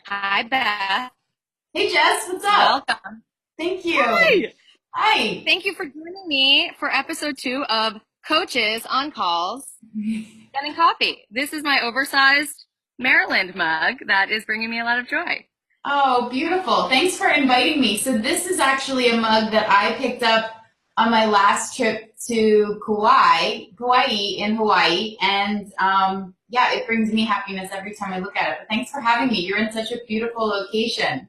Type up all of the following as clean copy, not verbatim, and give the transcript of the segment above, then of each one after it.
Hi, Beth. Hey Jess, what's up? Welcome. Thank you. Hi. Hi. Thank you for joining me for episode 2 of Coaches on Calls Getting Coffee. This is my oversized Maryland mug that is bringing me a lot of joy. Oh, beautiful. Thanks for inviting me. So this is actually a mug that I picked up on my last trip to Kauai in Hawaii, and yeah, it brings me happiness every time I look at it. But thanks for having me. You're in such a beautiful location.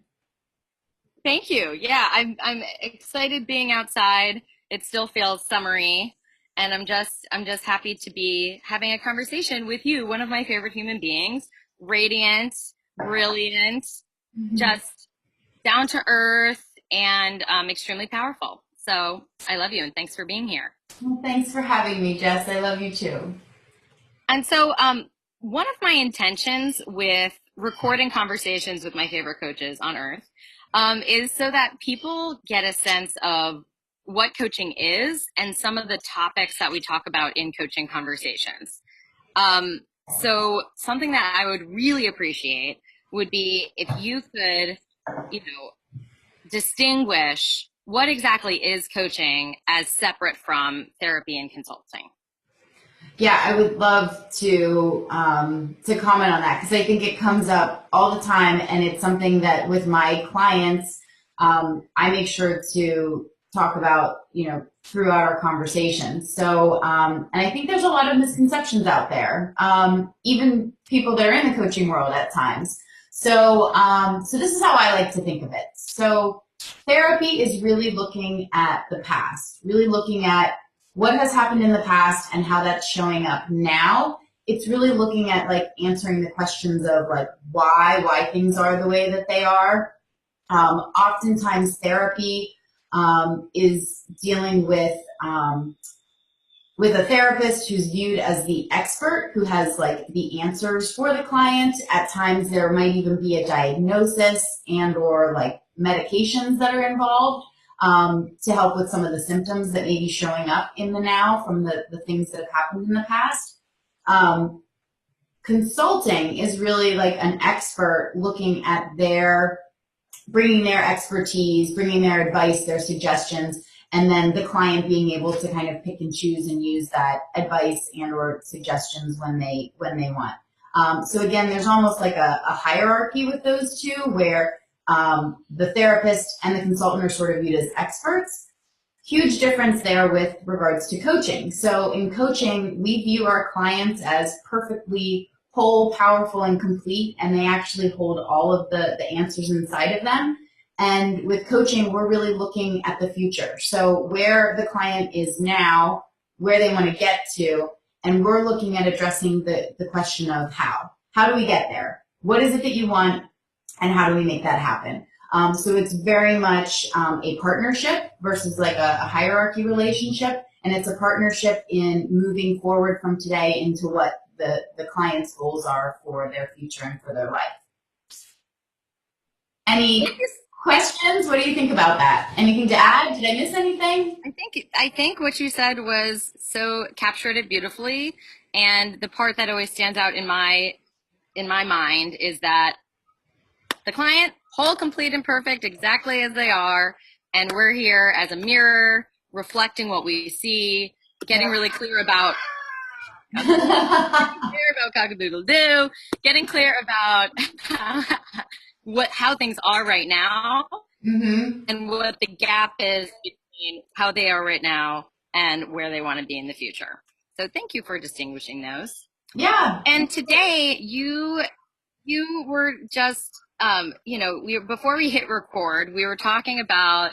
Thank you. Yeah, I'm excited being outside. It still feels summery, and I'm just happy to be having a conversation with you, one of my favorite human beings, radiant, brilliant, just down to earth and extremely powerful. So I love you and thanks for being here. Well, thanks for having me, Jess. I love you too. And so, one of my intentions with recording conversations with my favorite coaches on earth is so that people get a sense of what coaching is and some of the topics that we talk about in coaching conversations. Um, so, something that I would really appreciate would be if you could, distinguish what exactly is coaching as separate from therapy and consulting. Yeah, I would love to comment on that because I think it comes up all the time, and it's something that with my clients, I make sure to talk about, throughout our conversations. So, and I think there's a lot of misconceptions out there, even people that are in the coaching world at times. So this is how I like to think of it. So, therapy is really looking at the past, really looking at what has happened in the past and how that's showing up now. It's really looking at like answering the questions of like why things are the way that they are. Oftentimes therapy is dealing with a therapist who's viewed as the expert who has like the answers for the client. At times there might even be a diagnosis and or like medications that are involved to help with some of the symptoms that may be showing up in the now from the things that have happened in the past. Um, Consulting is really like an expert looking at bringing their expertise, bringing their advice, their suggestions, and then the client being able to kind of pick and choose and use that advice and or suggestions when they want. So again, there's almost like a hierarchy with those two, where the therapist and the consultant are sort of viewed as experts. Huge difference there with regards to coaching. So in coaching, we view our clients as perfectly whole, powerful, and complete, and they actually hold all of the answers inside of them. And with coaching, we're really looking at the future. So where the client is now, where they want to get to, and we're looking at addressing the question of how. How do we get there? What is it that you want, and how do we make that happen? So it's very much a partnership versus like a hierarchy relationship. And it's a partnership in moving forward from today into what the client's goals are for their future and for their life. Thank Any you. questions? What do you think about that? Anything to add? Did I miss anything? I think what you said was so captured it beautifully. And the part that always stands out in my mind is that the client, whole, complete, and perfect, exactly as they are, and we're here as a mirror, reflecting what we see, getting really clear about cock-a-doodle doo, getting clear about how things are right now Mm-hmm. and what the gap is between how they are right now and where they want to be in the future. So thank you for distinguishing those. Yeah. And today you were just before we hit record, we were talking about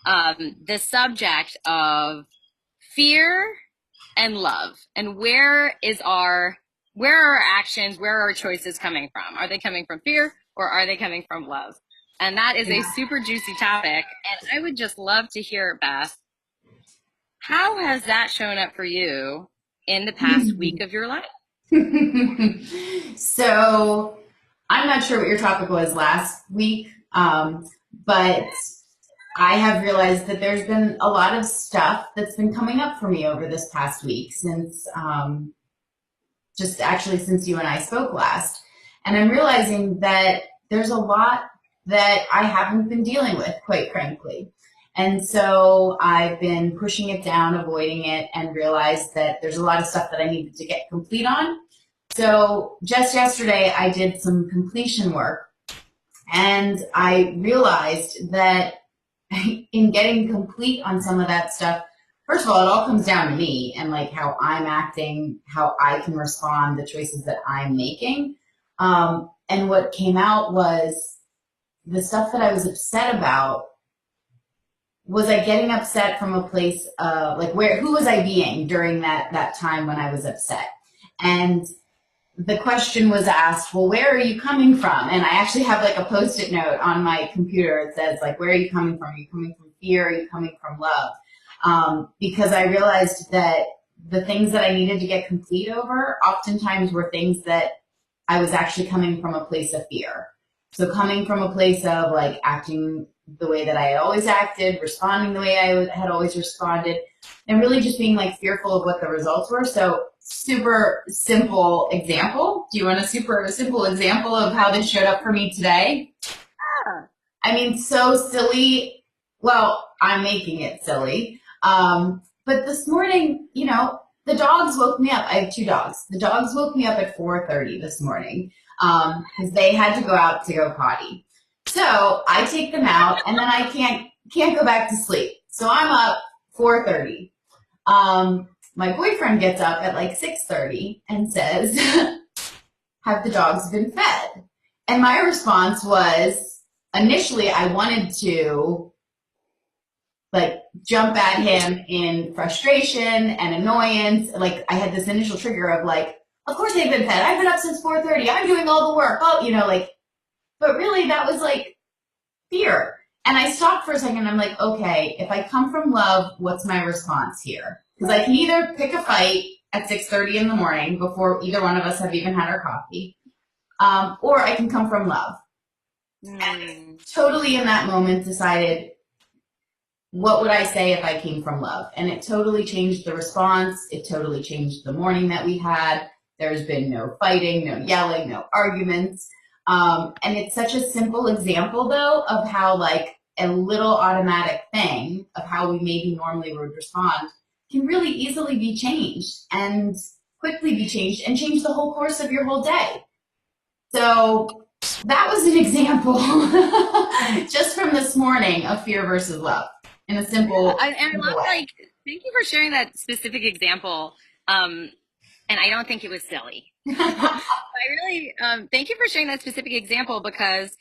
the subject of fear and love and where are our actions, where are our choices coming from? Are they coming from fear or are they coming from love? And that is a Yeah. super juicy topic. And I would just love to hear, Beth, how has that shown up for you in the past week of your life? So I'm not sure what your topic was last week, but I have realized that there's been a lot of stuff that's been coming up for me over this past week since just actually since you and I spoke last. And I'm realizing that there's a lot that I haven't been dealing with, quite frankly. And so I've been pushing it down, avoiding it, and realized that there's a lot of stuff that I needed to get complete on. So just yesterday, I did some completion work, and I realized that in getting complete on some of that stuff, first of all, it all comes down to me and like how I'm acting, how I can respond, the choices that I'm making. And what came out was the stuff that I was upset about. Was I getting upset from a place of like who was I being during that time when I was upset? And the question was asked, well, where are you coming from? And I actually have like a post-it note on my computer. It says like, where are you coming from? Are you coming from fear? Are you coming from love? Because I realized that the things that I needed to get complete over oftentimes were things that I was actually coming from a place of fear. So coming from a place of like acting the way that I had always acted, responding the way I had always responded, and really just being like fearful of what the results were. So super simple example. Do you want a super simple example of how this showed up for me today? Yeah. I mean, so silly. Well, I'm making it silly. But this morning, the dogs woke me up. I have two dogs. The dogs woke me up at 4:30 this morning because they had to go out to go potty. So I take them out, and then I can't go back to sleep. So I'm up 4:30. My boyfriend gets up at like 6:30 and says, "Have the dogs been fed?" And my response was, initially, I wanted to like jump at him in frustration and annoyance. Like I had this initial trigger of like, of course they've been fed. I've been up since 4:30. I'm doing all the work. Oh, like, but really that was like fear. And I stopped for a second. And I'm like, okay, if I come from love, what's my response here? Because I can either pick a fight at 6:30 in the morning before either one of us have even had our coffee, or I can come from love. And totally in that moment decided, what would I say if I came from love? And it totally changed the response. It totally changed the morning that we had. There's been no fighting, no yelling, no arguments. And it's such a simple example, though, of how like a little automatic thing of how we maybe normally would respond can really easily be changed and quickly be changed and change the whole course of your whole day. So that was an example just from this morning of fear versus love in a simple, And I simple love, way. like, thank you for sharing that specific example. And I don't think it was silly. I really thank you for sharing that specific example because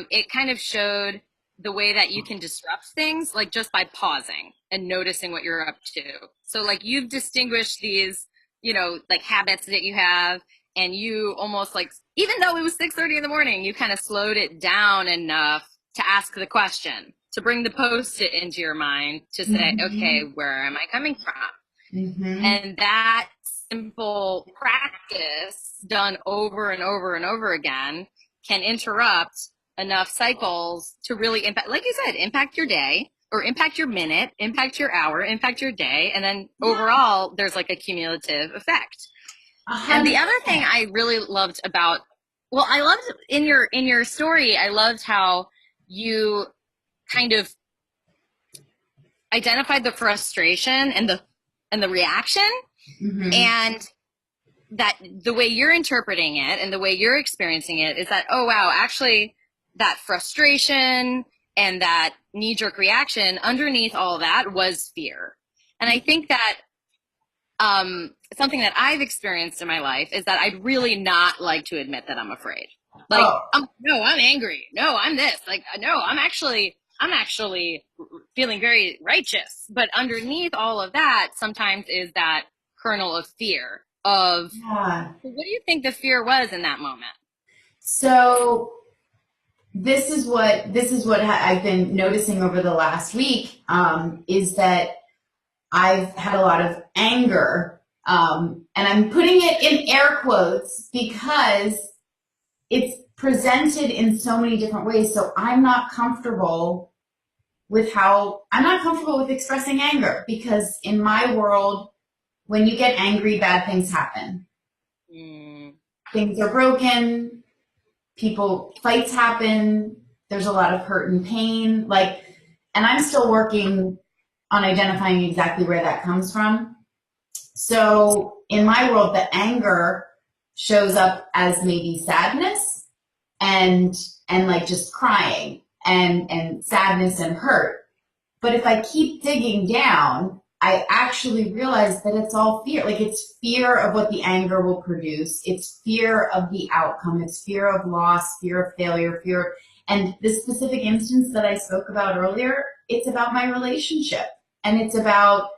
it kind of showed the way that you can disrupt things, like just by pausing and noticing what you're up to. So, like, you've distinguished these, like habits that you have, and you almost like, even though it was 6:30 in the morning, you kind of slowed it down enough to ask the question, to bring the post-it into your mind, to say, okay, where am I coming from? And that simple practice done over and over and over again can interrupt enough cycles to really impact, like you said, impact your day or impact your minute, impact your hour, impact your day. And then overall, there's like a cumulative effect. And the other thing I really loved about, well, I loved in your story, I loved how you kind of identified the frustration and the reaction, and that the way you're interpreting it and the way you're experiencing it is that, oh wow, actually that frustration and that knee-jerk reaction underneath all of that was fear. And I think that something that I've experienced in my life is that I'd really not like to admit that I'm afraid. Like, no, I'm angry. No, I'm this. Like, no, I'm actually feeling very righteous. But underneath all of that, sometimes is that kernel of fear of, what do you think the fear was in that moment? So this is what I've been noticing over the last week, is that I've had a lot of anger, and I'm putting it in air quotes because it's presented in so many different ways. So I'm not comfortable with expressing anger, because in my world, when you get angry, bad things happen. Things are broken. fights happen. There's a lot of hurt and pain. Like, and I'm still working on identifying exactly where that comes from. So in my world, the anger shows up as maybe sadness and like just crying and sadness and hurt. But if I keep digging down, I actually realize that it's all fear. Like, it's fear of what the anger will produce. It's fear of the outcome. It's fear of loss, fear of failure, and this specific instance that I spoke about earlier, it's about my relationship. And it's about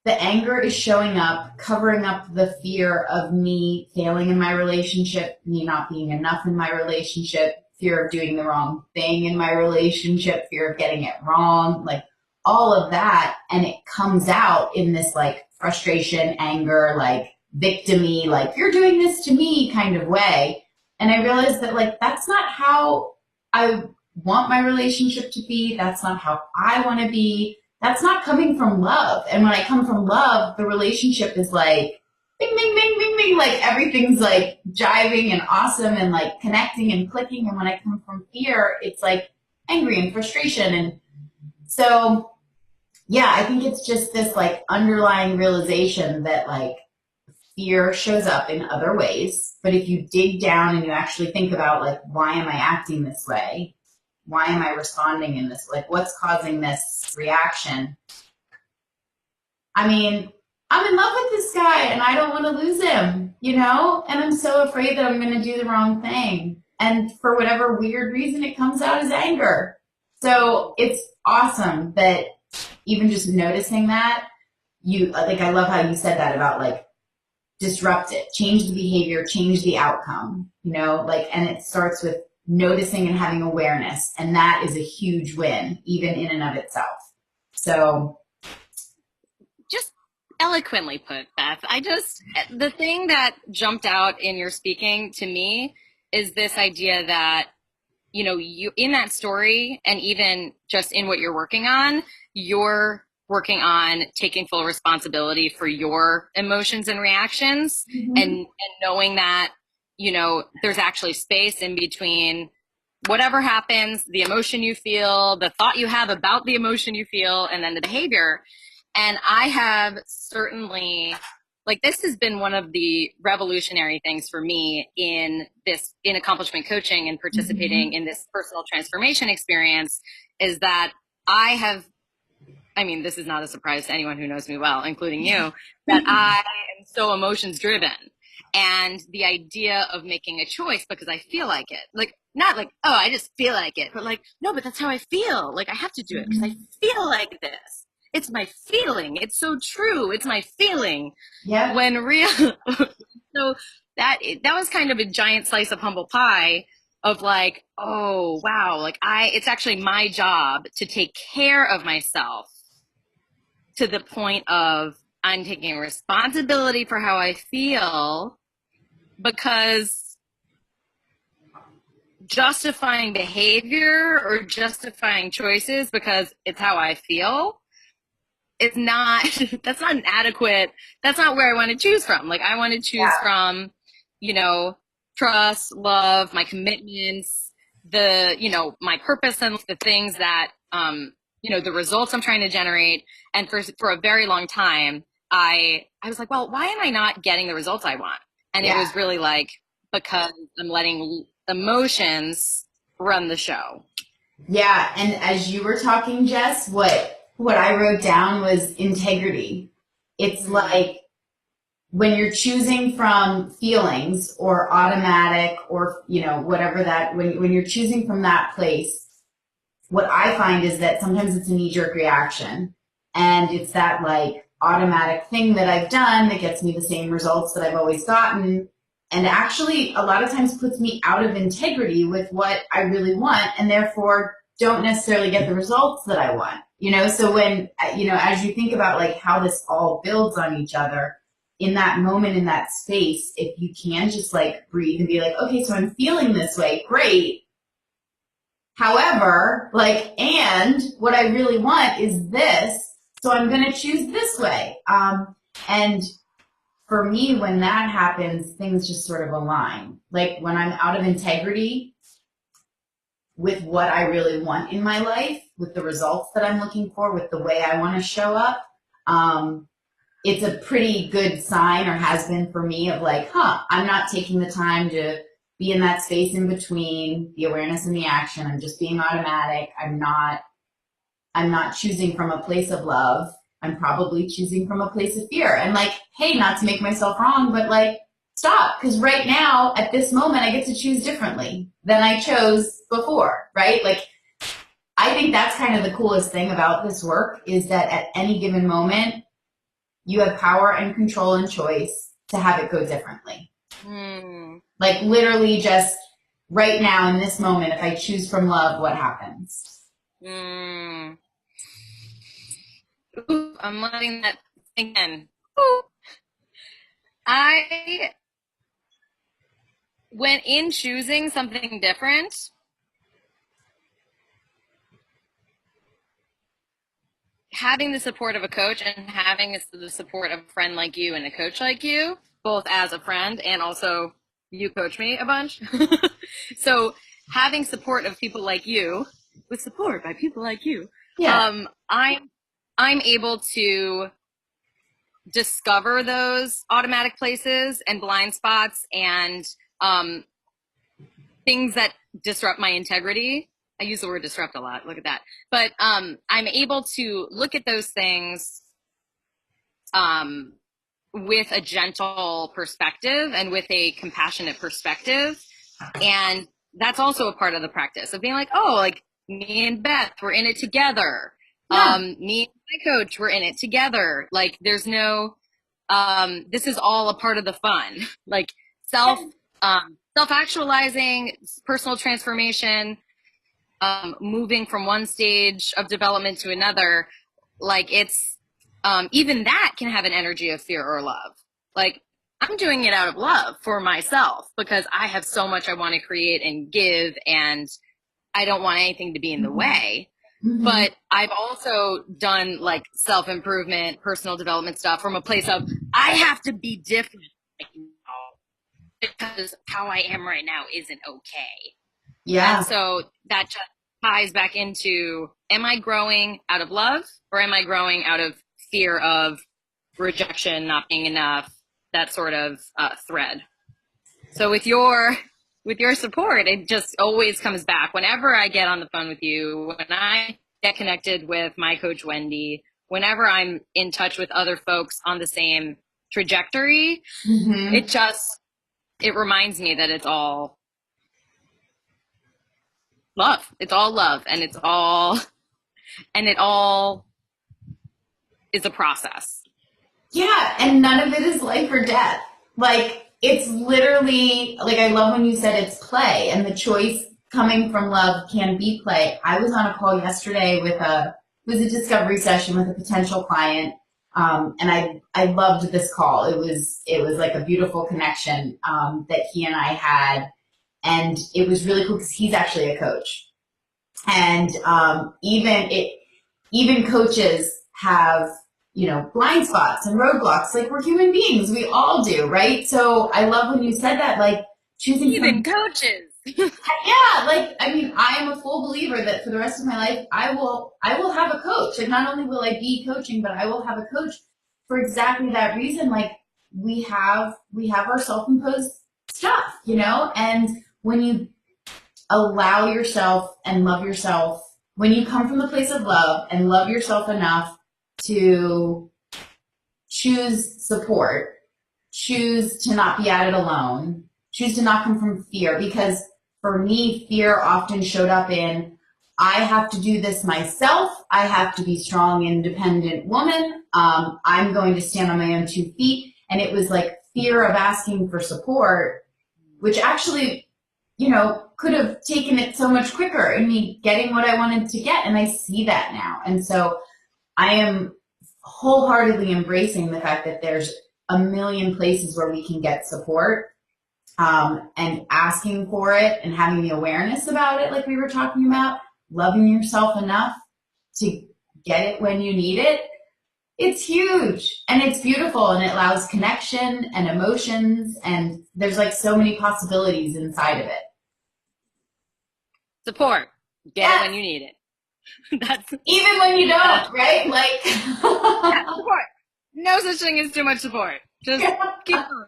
the anger is showing up, covering up the fear of me failing in my relationship, me not being enough in my relationship, fear of doing the wrong thing in my relationship, fear of getting it wrong, like all of that. And it comes out in this like frustration, anger, like victim-y, like you're doing this to me kind of way. And I realized that like, that's not how I want my relationship to be. That's not how I want to be. That's not coming from love. And when I come from love, the relationship is like, bing, bing, bing, bing, bing, like everything's like jiving and awesome and like connecting and clicking. And when I come from fear, it's like angry and frustration. And so, yeah, I think it's just this like underlying realization that like fear shows up in other ways. But if you dig down and you actually think about like, why am I acting this way? Why am I responding in this? Like, what's causing this reaction? I mean, I'm in love with this guy and I don't want to lose him, you know? And I'm so afraid that I'm going to do the wrong thing. And for whatever weird reason, it comes out as anger. So it's awesome that even just noticing that, I love how you said that about like, disrupt it, change the behavior, change the outcome, you know, like, and it starts with noticing and having awareness. And that is a huge win, even in and of itself. So just eloquently put, Beth. The thing that jumped out in your speaking to me is this idea that, you know, you in that story and even just in what you're working on, you're working on taking full responsibility for your emotions and reactions, and knowing that, you know, there's actually space in between whatever happens, the emotion you feel, the thought you have about the emotion you feel, and then the behavior. And I have certainly, like, this has been one of the revolutionary things for me in accomplishment coaching and participating in this personal transformation experience, is that this is not a surprise to anyone who knows me well, including you, that I am so emotions driven. And the idea of making a choice because I feel like it, like, not like, oh, I just feel like it, but like, no, but that's how I feel. Like, I have to do it because I feel like this. It's my feeling. It's so true. It's my feeling. Yeah. When real, so that was kind of a giant slice of humble pie of like, oh, wow. Like it's actually my job to take care of myself to the point of I'm taking responsibility for how I feel, because justifying behavior or justifying choices because it's how I feel is not, that's not that's not where I want to choose from. Like, I want to choose from, you know, trust, love, my commitments, my purpose, and the things that, the results I'm trying to generate. And for a very long time, I was like, well, why am I not getting the results I want? And it was really like, because I'm letting emotions run the show. Yeah. And as you were talking, Jess, what I wrote down was integrity. It's like when you're choosing from feelings or automatic or, whatever that, when you're choosing from that place, what I find is that sometimes it's a knee-jerk reaction, and it's that like automatic thing that I've done that gets me the same results that I've always gotten, and actually a lot of times puts me out of integrity with what I really want, and therefore don't necessarily get the results that I want. So when, as you think about like how this all builds on each other, in that moment, in that space, if you can just like breathe and be like, okay, so I'm feeling this way, great. However, and what I really want is this, so I'm going to choose this way. And for me, when that happens, things just sort of align. Like when I'm out of integrity with what I really want in my life, with the results that I'm looking for, with the way I want to show up, it's a pretty good sign, or has been for me, of like, I'm not taking the time to be in that space in between the awareness and the action. I'm just being automatic. I'm not choosing from a place of love. I'm probably choosing from a place of fear. And like, hey, not to make myself wrong, but like, stop. Because right now, at this moment, I get to choose differently than I chose before, right? Like, I think that's kind of the coolest thing about this work, is that at any given moment, you have power and control and choice to have it go differently. Like literally just right now in this moment, if I choose from love, what happens? Ooh, I'm letting that sink in. When in choosing something different, having the support of a coach and having the support of a friend like you and a coach like you, both as a friend and also you coach me a bunch. So having support of people like you, with support by people like you, I'm able to discover those automatic places and blind spots and things that disrupt my integrity. I use the word disrupt a lot. Look at that. But I'm able to look at those things with a gentle perspective and with a compassionate perspective. And that's also a part of the practice of being like, oh, like me and Beth, we're in it together. Yeah. Me and my coach, we're in it together. Like there's no, this is all a part of the fun. Like self-actualizing, personal transformation, moving from one stage of development to another. Like it's, even that can have an energy of fear or love. Like I'm doing it out of love for myself because I have so much I want to create and give, and I don't want anything to be in the way. Mm-hmm. But I've also done like self-improvement, personal development stuff from a place of I have to be different because how I am right now isn't okay. Yeah. And so that just ties back into, am I growing out of love or am I growing out of fear of rejection, not being enough, that sort of thread. So with your support, it just always comes back. Whenever I get on the phone with you, when I get connected with my coach, Wendy, whenever I'm in touch with other folks on the same trajectory, mm-hmm. it reminds me that it's all love. It's all love, and it all is a process. Yeah, and none of it is life or death. Like, it's literally, like, I love when you said it's play, and the choice coming from love can be play. I was on a call yesterday with it was a discovery session with a potential client, and I loved this call. It was like a beautiful connection that he and I had, and it was really cool because he's actually a coach. And even coaches have, blind spots and roadblocks. Like, we're human beings. We all do, right? So I love when you said that, like, choosing even coaches. Yeah, like, I mean, I am a full believer that for the rest of my life, I will have a coach. Like, not only will I be coaching, but I will have a coach for exactly that reason. Like, we have our self-imposed stuff, and when you allow yourself and love yourself, when you come from the place of love and love yourself enough to choose support, choose to not be at it alone, choose to not come from fear. Because for me, fear often showed up in, I have to do this myself. I have to be strong, independent woman. I'm going to stand on my own 2 feet. And it was like fear of asking for support, which actually, could have taken it so much quicker in me getting what I wanted to get. And I see that now. And so I am wholeheartedly embracing the fact that there's a million places where we can get support, and asking for it and having the awareness about it, like we were talking about, loving yourself enough to get it when you need it. It's huge and it's beautiful and it allows connection and emotions and there's like so many possibilities inside of it. Support. Get it Yes, when you need it. That's even when you that's don't, right? yeah, support. No such thing as too much support. Just keep going.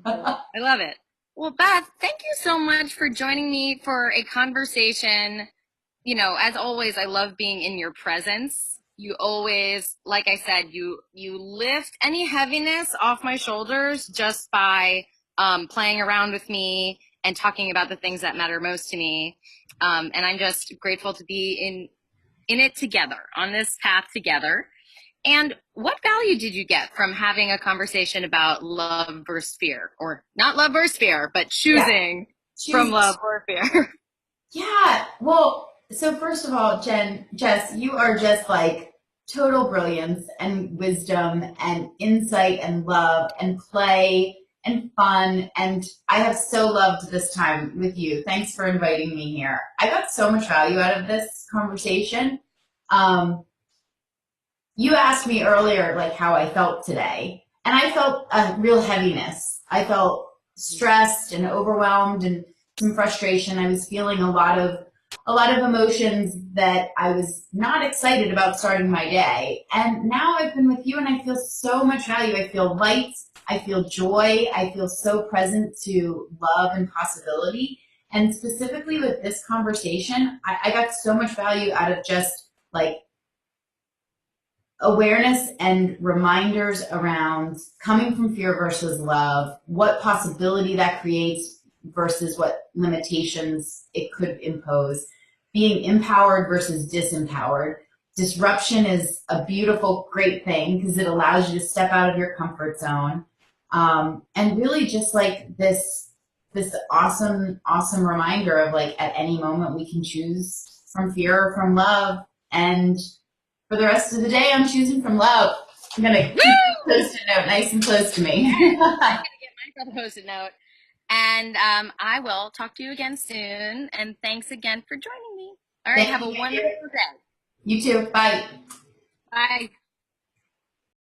Like, I love it. Well, Beth, thank you so much for joining me for a conversation. You know, as always, I love being in your presence. You always, like I said, you lift any heaviness off my shoulders just by playing around with me and talking about the things that matter most to me. And I'm just grateful to be in it together, on this path together. And what value did you get from having a conversation about love versus fear? Or not love versus fear, but yeah, choosing from choose. love or fear? Yeah. Well, so first of all, Jess, you are just like total brilliance and wisdom and insight and love and play and fun. And I have so loved this time with you. Thanks for inviting me here. I got so much value out of this conversation. Um, you asked me earlier, like how I felt today, and I felt a real heaviness. I felt stressed and overwhelmed and some frustration. I was feeling a lot of emotions that I was not excited about starting my day. And now I've been with you and I feel so much value. I feel light. I feel joy. I feel so present to love and possibility. And specifically with this conversation, I got so much value out of just like awareness and reminders around coming from fear versus love, what possibility that creates versus what limitations it could impose, being empowered versus disempowered. Disruption is a beautiful, great thing because it allows you to step out of your comfort zone. And really just like this awesome, awesome reminder of like at any moment we can choose from fear or from love. And for the rest of the day, I'm choosing from love. I'm going to keep Woo! the post-it note nice and close to me. I'm gonna get myself a post-it note. And I will talk to you again soon. And thanks again for joining me. All right, Thank have you, a my dear. wonderful day. You too. Bye. Bye.